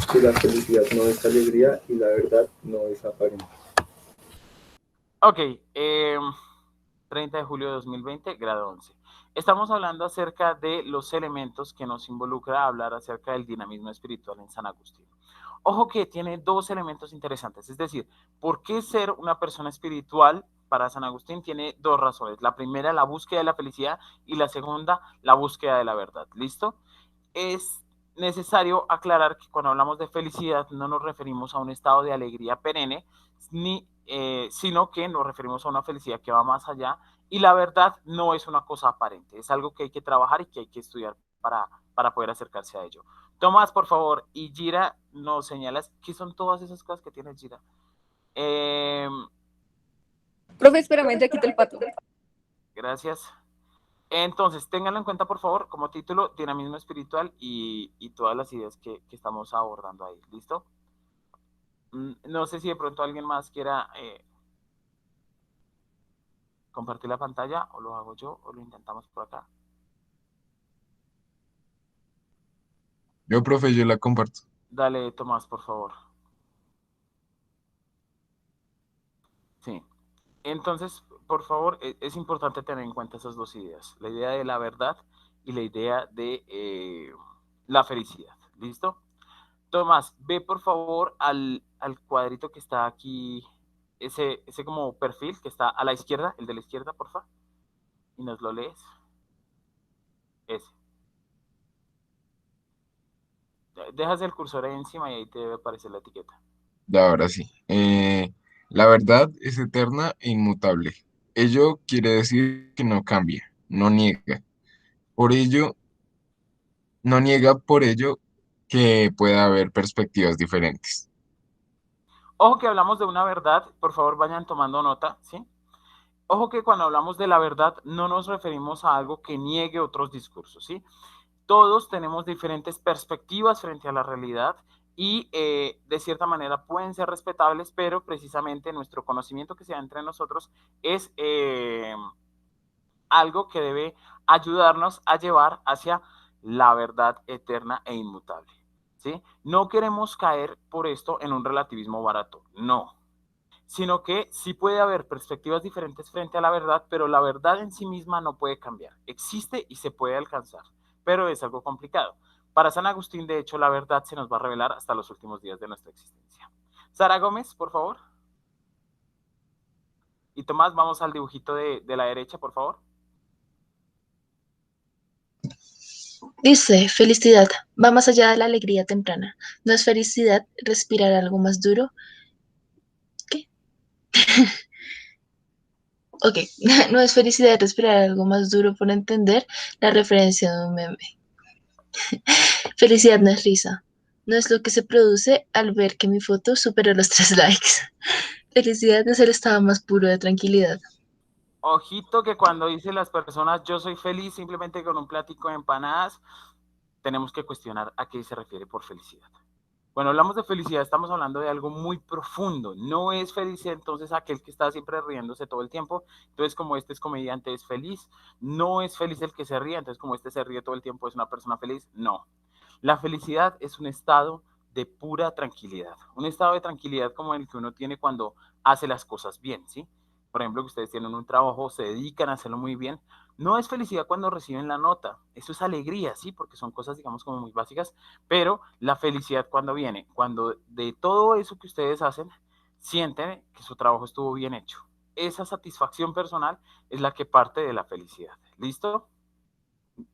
que la felicidad no es alegría y la verdad no es aparente. Ok, 30 de julio de 2020, grado 11. Estamos hablando acerca de los elementos que nos involucra a hablar acerca del dinamismo espiritual en San Agustín. Ojo que tiene dos elementos interesantes, es decir, ¿por qué ser una persona espiritual para San Agustín? Tiene dos razones. La primera, la búsqueda de la felicidad, y la segunda, la búsqueda de la verdad. ¿Listo? Es necesario aclarar que cuando hablamos de felicidad no nos referimos a un estado de alegría perenne, sino que nos referimos a una felicidad que va más allá, y la verdad no es una cosa aparente, es algo que hay que trabajar y que hay que estudiar para poder acercarse a ello. Tomás, por favor, y Gira, nos señalas qué son todas esas cosas que tiene Gira. Eh, Profe, espérame, ya quité el pato. gracias. Entonces, ténganlo en cuenta, por favor, como título, dinamismo espiritual y todas las ideas que estamos abordando ahí. ¿Listo? No sé si de pronto alguien más quiera compartir la pantalla, o lo hago yo, o lo intentamos por acá. Yo, profe, yo la comparto. Dale, Tomás, por favor. Sí. Entonces, por favor, es importante tener en cuenta esas dos ideas, la idea de la verdad y la idea de la felicidad. ¿Listo? Tomás, ve por favor al cuadrito que está aquí, ese como perfil que está a la izquierda, el de la izquierda, porfa, y nos lo lees. Ese. Dejas el cursor ahí encima y ahí te debe aparecer la etiqueta. Ahora sí. La verdad es eterna e inmutable. Ello quiere decir que no cambia, no niega. Por ello, no niega por ello que pueda haber perspectivas diferentes. Ojo que hablamos de una verdad, por favor vayan tomando nota, ¿sí? Ojo que cuando hablamos de la verdad no nos referimos a algo que niegue otros discursos, ¿sí? Todos tenemos diferentes perspectivas frente a la realidad y de cierta manera pueden ser respetables, pero precisamente nuestro conocimiento que se da entre nosotros es algo que debe ayudarnos a llevar hacia la verdad eterna e inmutable. ¿Sí? No queremos caer por esto en un relativismo barato, no, sino que sí puede haber perspectivas diferentes frente a la verdad, pero la verdad en sí misma no puede cambiar. Existe y se puede alcanzar, pero es algo complicado. Para San Agustín, de hecho, la verdad se nos va a revelar hasta los últimos días de nuestra existencia. Sara Gómez, por favor. Y Tomás, vamos al dibujito de la derecha, por favor. Dice, felicidad va más allá de la alegría temprana. ¿No es felicidad respirar algo más duro? ¿Qué? Ok, no es felicidad respirar algo más duro por entender la referencia de un meme. Felicidad no es risa. No es lo que se produce al ver que mi foto superó los 3 likes. Felicidad es el estado más puro de tranquilidad. Ojito que cuando dicen las personas yo soy feliz simplemente con un platico de empanadas, tenemos que cuestionar a qué se refiere por felicidad. Cuando hablamos de felicidad estamos hablando de algo muy profundo. No es felicidad entonces aquel que está siempre riéndose todo el tiempo. Entonces como este es comediante es feliz. No es feliz el que se ríe. Entonces como este se ríe todo el tiempo es una persona feliz. No. La felicidad es un estado de pura tranquilidad. Un estado de tranquilidad como el que uno tiene cuando hace las cosas bien, ¿sí? Por ejemplo, que ustedes tienen un trabajo, se dedican a hacerlo muy bien. No es felicidad cuando reciben la nota. Eso es alegría, ¿sí? Porque son cosas, digamos, como muy básicas. Pero la felicidad cuando viene, cuando de todo eso que ustedes hacen, sienten que su trabajo estuvo bien hecho. Esa satisfacción personal es la que parte de la felicidad. ¿Listo?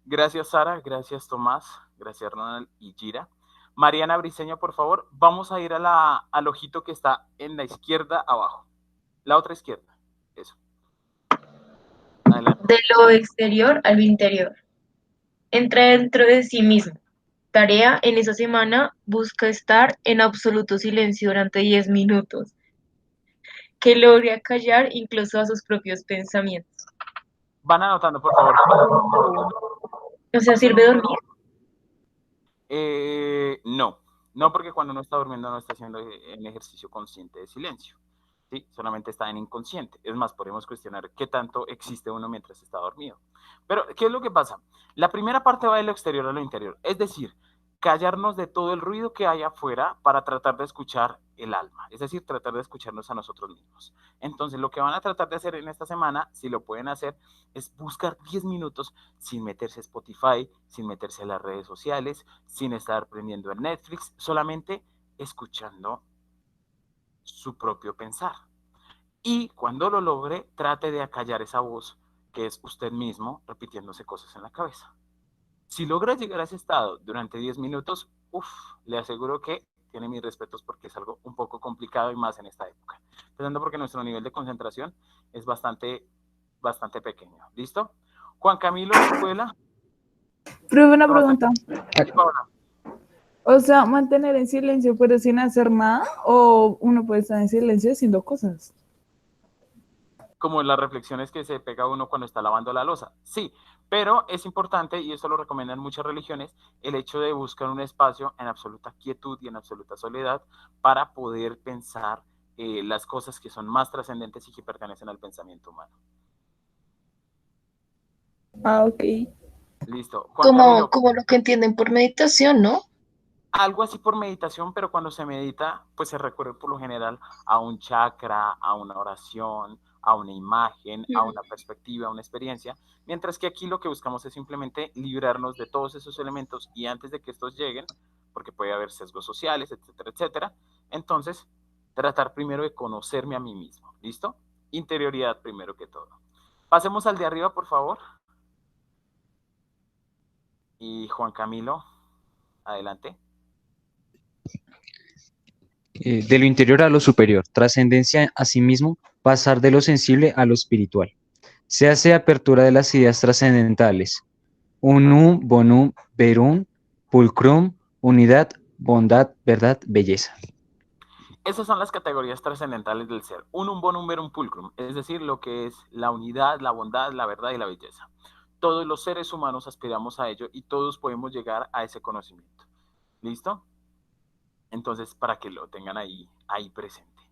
Gracias, Sara. Gracias, Tomás. Gracias, Ronald y Gira. Mariana Briseño, por favor, vamos a ir al ojito que está en la izquierda abajo. La otra izquierda. Eso. Adelante. De lo exterior a lo interior. Entra dentro de sí mismo. Tarea en esa semana, busca estar en absoluto silencio durante 10 minutos, que logre acallar incluso a sus propios pensamientos. Van anotando, por favor. O sea, ¿sirve dormir? No, no porque cuando uno está durmiendo no está haciendo el ejercicio consciente de silencio. ¿Sí? Solamente está en inconsciente. Es más, podemos cuestionar qué tanto existe uno mientras está dormido. Pero, ¿qué es lo que pasa? La primera parte va de lo exterior a lo interior. Es decir, callarnos de todo el ruido que hay afuera para tratar de escuchar el alma, es decir, tratar de escucharnos a nosotros mismos. Entonces, lo que van a tratar de hacer en esta semana, si lo pueden hacer, es buscar 10 minutos sin meterse a Spotify, sin meterse a las redes sociales, sin estar prendiendo el Netflix, solamente escuchando su propio pensar. Y cuando lo logre, trate de acallar esa voz que es usted mismo repitiéndose cosas en la cabeza. Si logra llegar a ese estado durante 10 minutos, le aseguro que tiene mis respetos porque es algo un poco complicado y más en esta época. Empezando porque nuestro nivel de concentración es bastante pequeño. ¿Listo? Juan Camilo, escuela. Pruebe una ¿Cómo está? pregunta. Paola. O sea, mantener en silencio pero sin hacer nada, o uno puede estar en silencio haciendo cosas. Como las reflexiones que se pega uno cuando está lavando la loza. Sí, pero es importante, y esto lo recomiendan muchas religiones, el hecho de buscar un espacio en absoluta quietud y en absoluta soledad para poder pensar las cosas que son más trascendentes y que pertenecen al pensamiento humano. Ah, ok. Listo. Juan Camilo, Como lo que entienden por meditación, ¿no? algo así por meditación, pero cuando se medita, pues se recurre por lo general a un chakra, a una oración, a una imagen, a una perspectiva, a una experiencia, mientras que aquí lo que buscamos es simplemente librarnos de todos esos elementos y antes de que estos lleguen, porque puede haber sesgos sociales, etcétera, etcétera, entonces tratar primero de conocerme a mí mismo, ¿listo? Interioridad primero que todo. Pasemos al de arriba, por favor. Y Juan Camilo, adelante. De lo interior a lo superior, trascendencia a sí mismo, pasar de lo sensible a lo espiritual. Se hace apertura de las ideas trascendentales. Unum, bonum, verum, pulcrum, unidad, bondad, verdad, belleza. Esas son las categorías trascendentales del ser. Unum bonum verum pulcrum, es decir, lo que es la unidad, la bondad, la verdad y la belleza. Todos los seres humanos aspiramos a ello y todos podemos llegar a ese conocimiento. ¿Listo? Entonces, para que lo tengan ahí presente.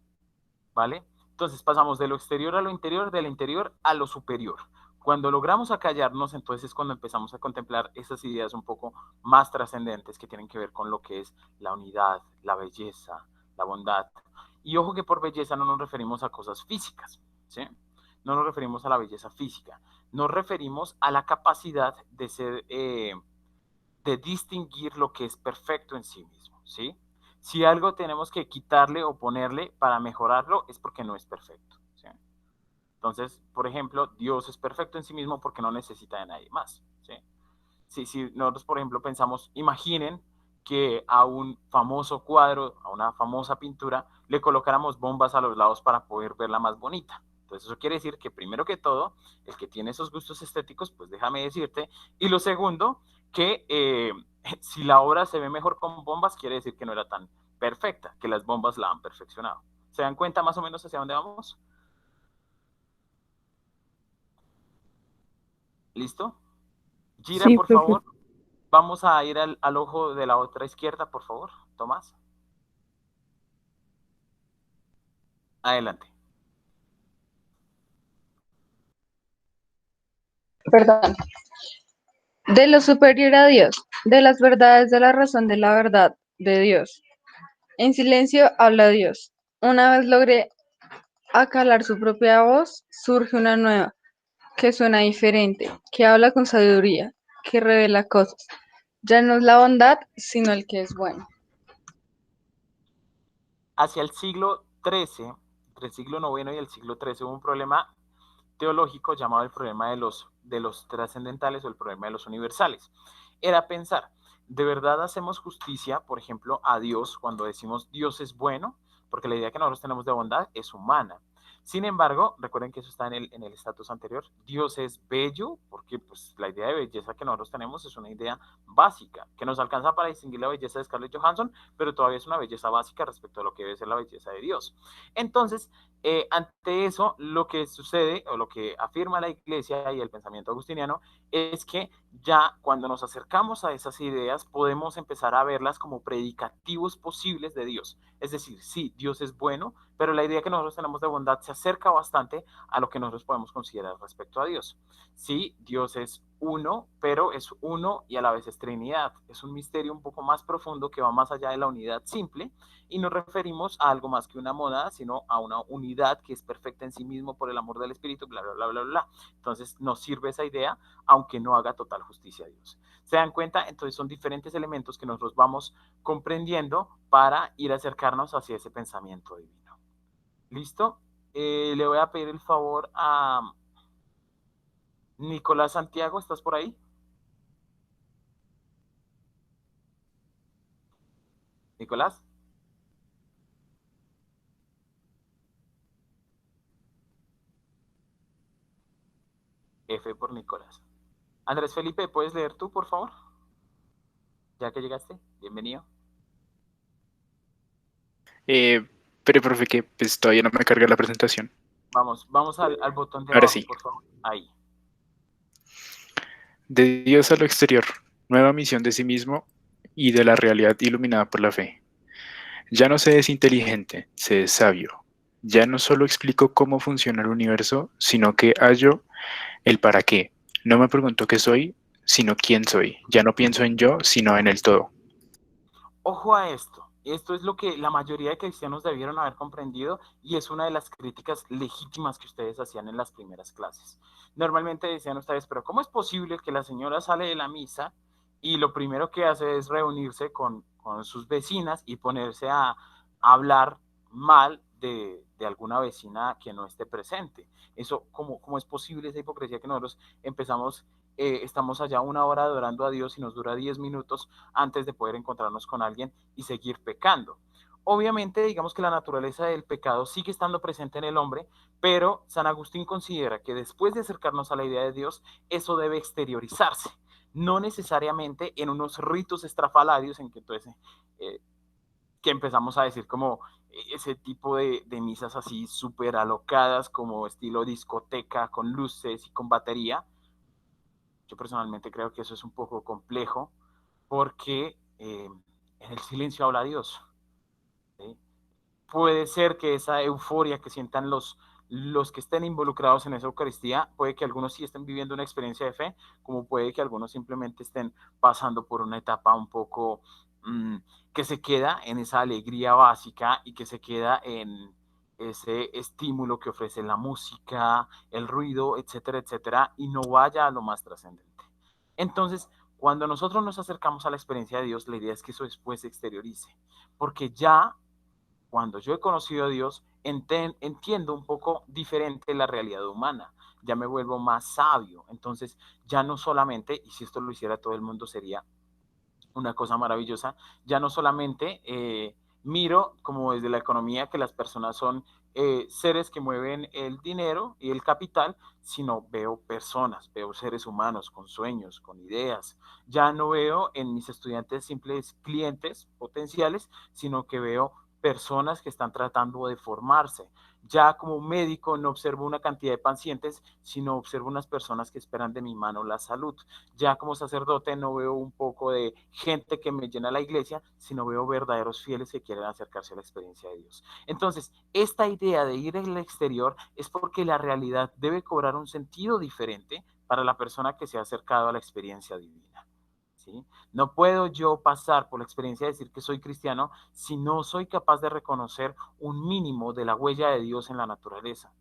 ¿Vale? Entonces pasamos de lo exterior a lo interior, del interior a lo superior. Cuando logramos acallarnos, entonces es cuando empezamos a contemplar esas ideas un poco más trascendentes que tienen que ver con lo que es la unidad, la belleza, la bondad. Y ojo que por belleza no nos referimos a cosas físicas, ¿sí? No nos referimos a la belleza física, nos referimos a la capacidad de ser, de distinguir lo que es perfecto en sí mismo, ¿sí? Si algo tenemos que quitarle o ponerle para mejorarlo es porque no es perfecto, ¿sí? Entonces, por ejemplo, Dios es perfecto en sí mismo porque no necesita de nadie más, ¿sí? Si nosotros, por ejemplo, pensamos, imaginen que a un famoso cuadro, a una famosa pintura, le colocáramos bombas a los lados para poder verla más bonita. Entonces, eso quiere decir que, primero que todo, el que tiene esos gustos estéticos, pues déjame decirte. Y lo segundo, que si la obra se ve mejor con bombas, quiere decir que no era tan perfecta, que las bombas la han perfeccionado. ¿Se dan cuenta más o menos hacia dónde vamos? ¿Listo? Gira, Sí, por perfecto. favor. Vamos a ir al ojo de la otra izquierda, por favor, Tomás. Adelante. Perdón. De lo superior a Dios, de las verdades de la razón de la verdad de Dios. En silencio habla Dios. Una vez logré acalar su propia voz, surge una nueva, que suena diferente, que habla con sabiduría, que revela cosas. Ya no es la bondad, sino el que es bueno. Hacia el siglo XIII, entre el siglo IX y el siglo XIII, hubo un problema teológico llamado el problema de los trascendentales o el problema de los universales. Era pensar, ¿de verdad hacemos justicia, por ejemplo, a Dios cuando decimos Dios es bueno? Porque la idea que nosotros tenemos de bondad es humana. Sin embargo, recuerden que eso está en el estatus anterior, Dios es bello, porque pues, la idea de belleza que nosotros tenemos es una idea básica, que nos alcanza para distinguir la belleza de Scarlett Johansson, pero todavía es una belleza básica respecto a lo que debe ser la belleza de Dios. Entonces, ante eso, lo que sucede o lo que afirma la iglesia y el pensamiento agustiniano es que ya cuando nos acercamos a esas ideas podemos empezar a verlas como predicativos posibles de Dios. Es decir, sí, Dios es bueno, pero la idea que nosotros tenemos de bondad se acerca bastante a lo que nosotros podemos considerar respecto a Dios. Sí, Dios es uno, pero es uno y a la vez es Trinidad. Es un misterio un poco más profundo que va más allá de la unidad simple y nos referimos a algo más que una monada, sino a una unidad que es perfecta en sí mismo por el amor del Espíritu, bla, bla, bla, bla, bla. Entonces nos sirve esa idea, aunque no haga total justicia a Dios. ¿Se dan cuenta? Entonces son diferentes elementos que nosotros vamos comprendiendo para ir a acercarnos hacia ese pensamiento divino. ¿Listo? Le voy a pedir el favor a Nicolás Santiago, ¿estás por ahí? Nicolás. F por Nicolás. Andrés Felipe, ¿puedes leer tú, por favor? Ya que llegaste, bienvenido. Pero profe, que pues todavía no me carga la presentación. Vamos al botón de Ahora abajo, sí. por favor. Ahí. De Dios a lo exterior, nueva misión de sí mismo y de la realidad iluminada por la fe. Ya no se es inteligente, se es sabio. Ya no solo explico cómo funciona el universo, sino que hallo el para qué. No me pregunto qué soy, sino quién soy. Ya no pienso en yo, sino en el todo. Ojo a esto. Esto es lo que la mayoría de cristianos debieron haber comprendido y es una de las críticas legítimas que ustedes hacían en las primeras clases. Normalmente decían ustedes, pero ¿cómo es posible que la señora sale de la misa y lo primero que hace es reunirse con sus vecinas y ponerse a hablar mal de alguna vecina que no esté presente? Eso, ¿cómo es posible esa hipocresía que nosotros estamos allá una hora adorando a Dios y nos dura 10 minutos antes de poder encontrarnos con alguien y seguir pecando? Obviamente, digamos que la naturaleza del pecado sigue estando presente en el hombre, pero San Agustín considera que después de acercarnos a la idea de Dios, eso debe exteriorizarse, no necesariamente en unos ritos estrafalarios en que entonces que empezamos a decir como ese tipo de misas así súper alocadas, como estilo discoteca, con luces y con batería. Yo personalmente creo que eso es un poco complejo porque en el silencio habla Dios. ¿Sí? Puede ser que esa euforia que sientan los que estén involucrados en esa Eucaristía, puede que algunos sí estén viviendo una experiencia de fe, como puede que algunos simplemente estén pasando por una etapa un poco que se queda en esa alegría básica y que se queda en ese estímulo que ofrece la música, el ruido, etcétera, etcétera, y no vaya a lo más trascendente. Entonces, cuando nosotros nos acercamos a la experiencia de Dios, la idea es que eso después se exteriorice, porque ya cuando yo he conocido a Dios, entiendo un poco diferente la realidad humana, ya me vuelvo más sabio, entonces ya no solamente, y si esto lo hiciera todo el mundo sería una cosa maravillosa, ya no solamente miro como desde la economía que las personas son seres que mueven el dinero y el capital, sino veo personas, veo seres humanos con sueños, con ideas. Ya no veo en mis estudiantes simples clientes potenciales, sino que veo personas que están tratando de formarse. Ya como médico no observo una cantidad de pacientes, sino observo unas personas que esperan de mi mano la salud. Ya como sacerdote no veo un poco de gente que me llena la iglesia, sino veo verdaderos fieles que quieren acercarse a la experiencia de Dios. Entonces, esta idea de ir al exterior es porque la realidad debe cobrar un sentido diferente para la persona que se ha acercado a la experiencia divina. ¿Sí? No puedo yo pasar por la experiencia de decir que soy cristiano si no soy capaz de reconocer un mínimo de la huella de Dios en la naturaleza.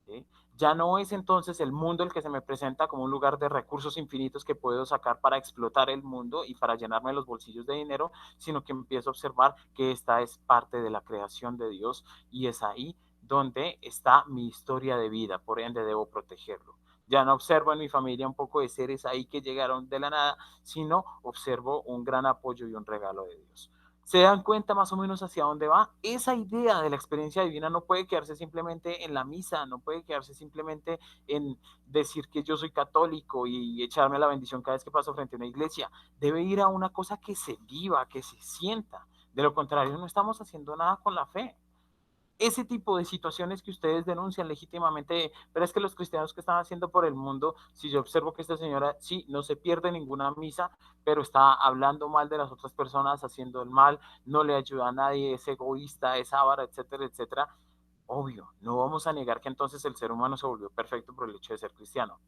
¿Sí? Ya no es entonces el mundo el que se me presenta como un lugar de recursos infinitos que puedo sacar para explotar el mundo y para llenarme los bolsillos de dinero, sino que empiezo a observar que esta es parte de la creación de Dios y es ahí donde está mi historia de vida, por ende debo protegerlo. Ya no observo en mi familia un poco de seres ahí que llegaron de la nada, sino observo un gran apoyo y un regalo de Dios. ¿Se dan cuenta más o menos hacia dónde va? Esa idea de la experiencia divina no puede quedarse simplemente en la misa, no puede quedarse simplemente en decir que yo soy católico y echarme la bendición cada vez que paso frente a una iglesia. Debe ir a una cosa que se viva, que se sienta. De lo contrario, no estamos haciendo nada con la fe. Ese tipo de situaciones que ustedes denuncian legítimamente, pero es que los cristianos que están haciendo por el mundo, si yo observo que esta señora sí no se pierde ninguna misa, pero está hablando mal de las otras personas, haciendo el mal, no le ayuda a nadie, es egoísta, es avara, etcétera, etcétera, obvio, no vamos a negar que entonces el ser humano se volvió perfecto por el hecho de ser cristiano.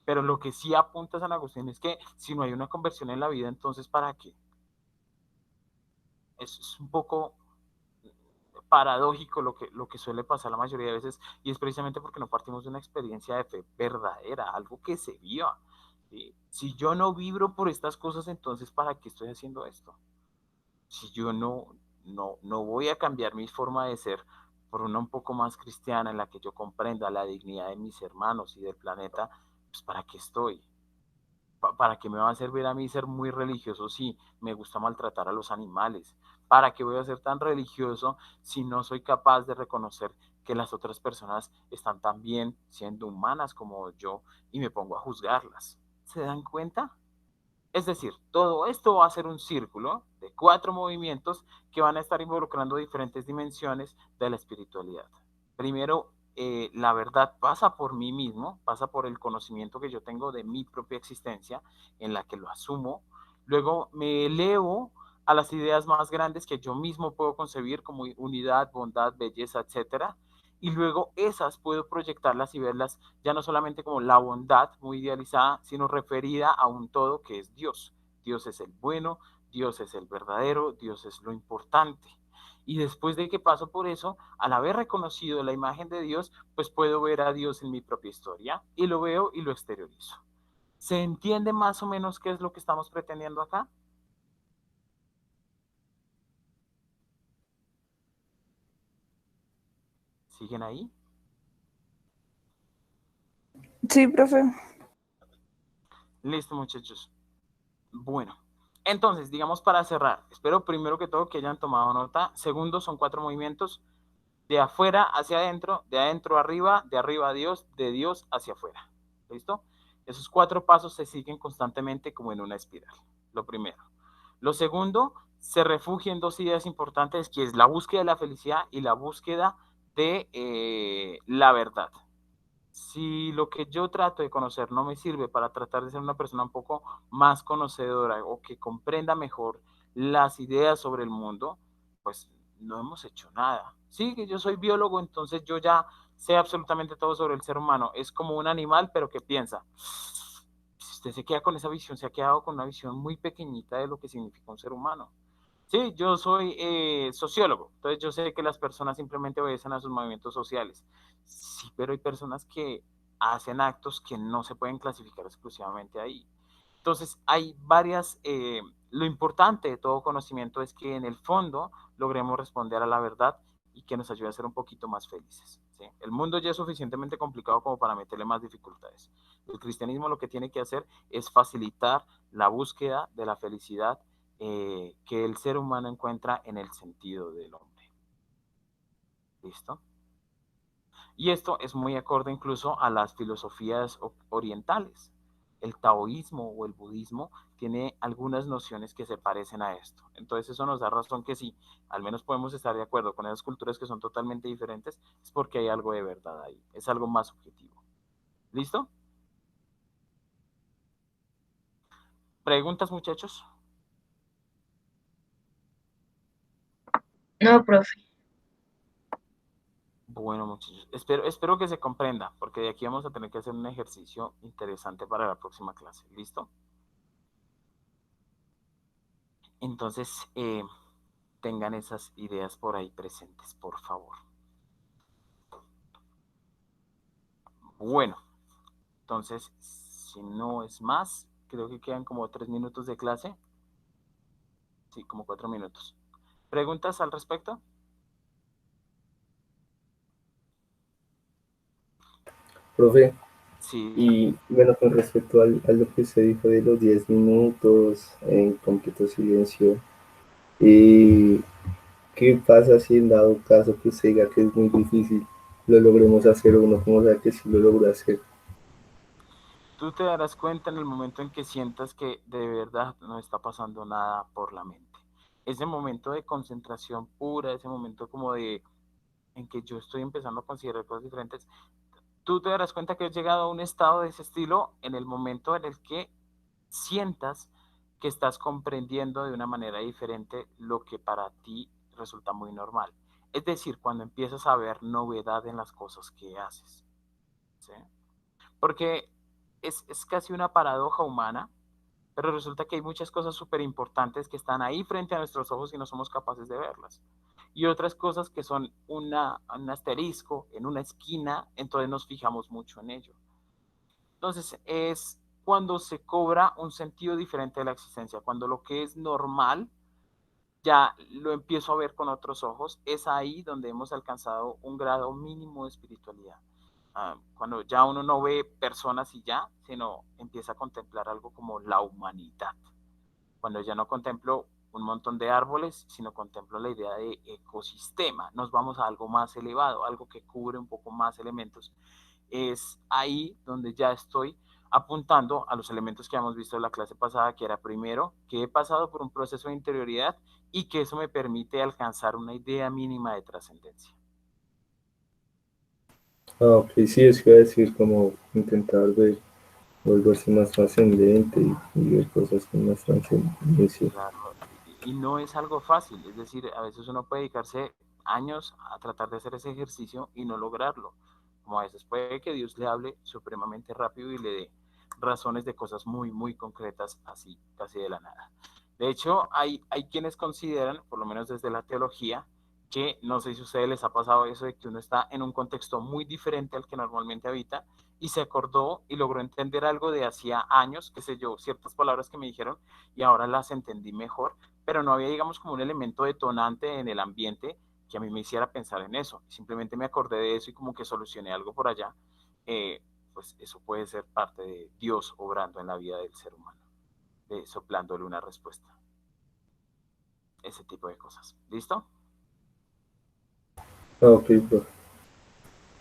Pero lo que sí apunta San Agustín es que si no hay una conversión en la vida, entonces ¿para qué? Es un poco paradójico lo que suele pasar la mayoría de veces, y es precisamente porque no partimos de una experiencia de fe verdadera, algo que se viva. ¿Sí? Si yo no vibro por estas cosas, entonces ¿para qué estoy haciendo esto? Si yo no voy a cambiar mi forma de ser por una un poco más cristiana en la que yo comprenda la dignidad de mis hermanos y del planeta, pues ¿para qué estoy? ¿Para qué me va a servir a mí ser muy religioso si me gusta maltratar a los animales? ¿Para qué voy a ser tan religioso si no soy capaz de reconocer que las otras personas están también siendo humanas como yo y me pongo a juzgarlas? ¿Se dan cuenta? Es decir, todo esto va a ser un círculo de 4 movimientos que van a estar involucrando diferentes dimensiones de la espiritualidad. Primero, la verdad pasa por mí mismo, pasa por el conocimiento que yo tengo de mi propia existencia, en la que lo asumo. Luego me elevo a las ideas más grandes que yo mismo puedo concebir, como unidad, bondad, belleza, etcétera. Y luego esas puedo proyectarlas y verlas ya no solamente como la bondad muy idealizada, sino referida a un todo que es Dios. Dios es el bueno, Dios es el verdadero, Dios es lo importante. Y después de que paso por eso, al haber reconocido la imagen de Dios, pues puedo ver a Dios en mi propia historia y lo veo y lo exteriorizo. ¿Se entiende más o menos qué es lo que estamos pretendiendo acá? ¿Siguen ahí? Sí, profe. Listo, muchachos. Bueno, entonces, digamos para cerrar, espero primero que todo que hayan tomado nota. Segundo, son 4 movimientos: de afuera hacia adentro, de adentro a arriba, de arriba a Dios, de Dios hacia afuera. ¿Listo? Esos 4 pasos se siguen constantemente como en una espiral. Lo primero. Lo segundo, se refugia en 2 ideas importantes, que es la búsqueda de la felicidad y la búsqueda de la verdad. Si lo que yo trato de conocer no me sirve para tratar de ser una persona un poco más conocedora o que comprenda mejor las ideas sobre el mundo, pues no hemos hecho nada. Sí, que yo soy biólogo, entonces yo ya sé absolutamente todo sobre el ser humano. Es como un animal, pero que piensa. Si usted se queda con esa visión, se ha quedado con una visión muy pequeñita de lo que significa un ser humano. Sí, yo soy sociólogo, entonces yo sé que las personas simplemente obedecen a sus movimientos sociales. Sí, pero hay personas que hacen actos que no se pueden clasificar exclusivamente ahí. Entonces, hay varias, lo importante de todo conocimiento es que en el fondo logremos responder a la verdad y que nos ayude a ser un poquito más felices. ¿Sí? El mundo ya es suficientemente complicado como para meterle más dificultades. El cristianismo lo que tiene que hacer es facilitar la búsqueda de la felicidad que el ser humano encuentra en el sentido del hombre. ¿Listo? Y esto es muy acorde incluso a las filosofías orientales. El taoísmo o el budismo tiene algunas nociones que se parecen a esto. Entonces eso nos da razón que sí, al menos podemos estar de acuerdo con esas culturas que son totalmente diferentes, es porque hay algo de verdad ahí, es algo más objetivo. ¿Listo? ¿Preguntas, muchachos? No, profe. Bueno, muchachos, espero que se comprenda, porque de aquí vamos a tener que hacer un ejercicio interesante para la próxima clase. ¿Listo? Entonces, tengan esas ideas por ahí presentes, por favor. Bueno, entonces, si no es más, creo que quedan como 3 minutos de clase. Sí, como 4 minutos. ¿Preguntas al respecto? Profe, Sí, dígame. y bueno, con respecto a lo que usted dijo de los 10 minutos en completo silencio, eh, ¿qué pasa si en dado caso que usted diga que es muy difícil, lo logremos hacer o uno como sabe que sí lo logró hacer? Tú te darás cuenta en el momento en que sientas que de verdad no está pasando nada por la mente. Ese momento de concentración pura, ese momento como de en que yo estoy empezando a considerar cosas diferentes, tú te darás cuenta que has llegado a un estado de ese estilo en el momento en el que sientas que estás comprendiendo de una manera diferente lo que para ti resulta muy normal. Es decir, cuando empiezas a ver novedad en las cosas que haces. ¿Sí? Porque es casi una paradoja humana, pero resulta que hay muchas cosas súper importantes que están ahí frente a nuestros ojos y no somos capaces de verlas. Y otras cosas que son un asterisco en una esquina, entonces nos fijamos mucho en ello. Entonces es cuando se cobra un sentido diferente de la existencia, cuando lo que es normal ya lo empiezo a ver con otros ojos, es ahí donde hemos alcanzado un grado mínimo de espiritualidad. Cuando ya uno no ve personas y ya, sino empieza a contemplar algo como la humanidad. Cuando ya no contemplo un montón de árboles, sino contemplo la idea de ecosistema. Nos vamos a algo más elevado, algo que cubre un poco más elementos. Es ahí donde ya estoy apuntando a los elementos que hemos visto en la clase pasada, que era primero, que he pasado por un proceso de interioridad y que eso me permite alcanzar una idea mínima de trascendencia. Ok, sí, es que iba a decir como intentar ver, volverse más trascendente y ver cosas con más trascendencia. Claro, y no es algo fácil, es decir, a veces uno puede dedicarse años a tratar de hacer ese ejercicio y no lograrlo. Como a veces puede que Dios le hable supremamente rápido y le dé razones de cosas muy, muy concretas, así, casi de la nada. De hecho, hay quienes consideran, por lo menos desde la teología, que no sé si a ustedes les ha pasado eso de que uno está en un contexto muy diferente al que normalmente habita y se acordó y logró entender algo de hacía años, qué sé yo, ciertas palabras que me dijeron y ahora las entendí mejor, pero no había, digamos, como un elemento detonante en el ambiente que a mí me hiciera pensar en eso. Simplemente me acordé de eso y como que solucioné algo por allá. Pues eso puede ser parte de Dios obrando en la vida del ser humano, soplándole una respuesta. Ese tipo de cosas. ¿Listo? Ok, pues.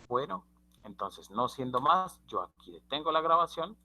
Bueno, entonces, no siendo más, yo aquí detengo la grabación